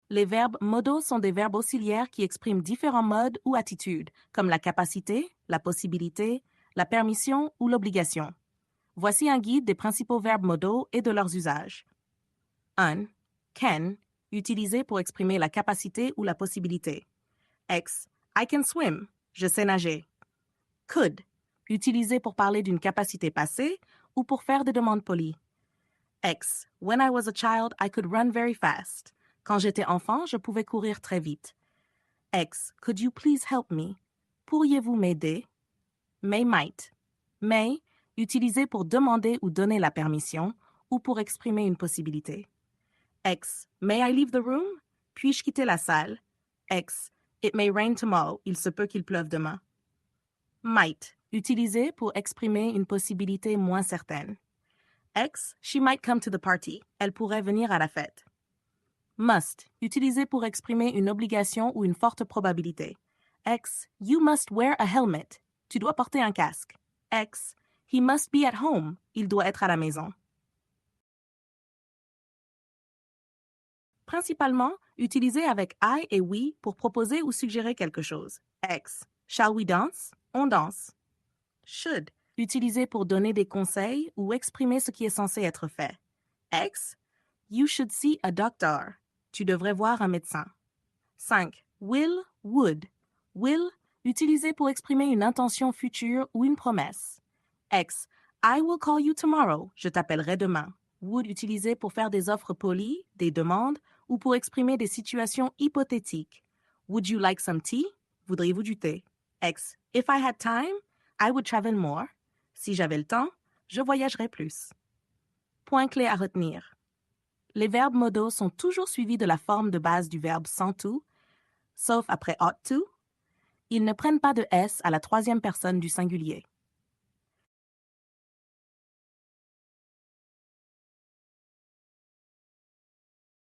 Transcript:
Les verbes modaux sont des verbes auxiliaires qui expriment différents modes ou attitudes, comme la capacité, la possibilité, la permission ou l'obligation. Voici un guide des principaux verbes modaux et de leurs usages. 1. Can, utilisé pour exprimer la capacité ou la possibilité. X. I can swim, je sais nager. Could, utilisé pour parler d'une capacité passée ou pour faire des demandes polies. X. When I was a child, I could run very fast. Quand j'étais enfant, je pouvais courir très vite. X. Could you please help me? Pourriez-vous m'aider? Might. May, utilisé pour demander ou donner la permission ou pour exprimer une possibilité. X. May I leave the room? Puis-je quitter la salle? X. It may rain tomorrow. Il se peut qu'il pleuve demain. Might, utilisé pour exprimer une possibilité moins certaine. X. She might come to the party. Elle pourrait venir à la fête. Must, utilisé pour exprimer une obligation ou une forte probabilité. X. You must wear a helmet. Tu dois porter un casque. X. He must be at home. Il doit être à la maison. Principalement, utilisé avec I et we pour proposer ou suggérer quelque chose. X. Shall we dance? On danse. Should, utilisé pour donner des conseils ou exprimer ce qui est censé être fait. X. You should see a doctor. Tu devrais voir un médecin. 5. Will, would. Will, utilisé pour exprimer une intention future ou une promesse. X. I will call you tomorrow. Je t'appellerai demain. Would, utilisé pour faire des offres polies, des demandes ou pour exprimer des situations hypothétiques. Would you like some tea? Voudriez-vous du thé? X. If I had time, I would travel more. Si j'avais le temps, je voyagerais plus. Point clé à retenir. Les verbes modaux sont toujours suivis de la forme de base du verbe sans to, sauf après ought to. Ils ne prennent pas de S à la troisième personne du singulier.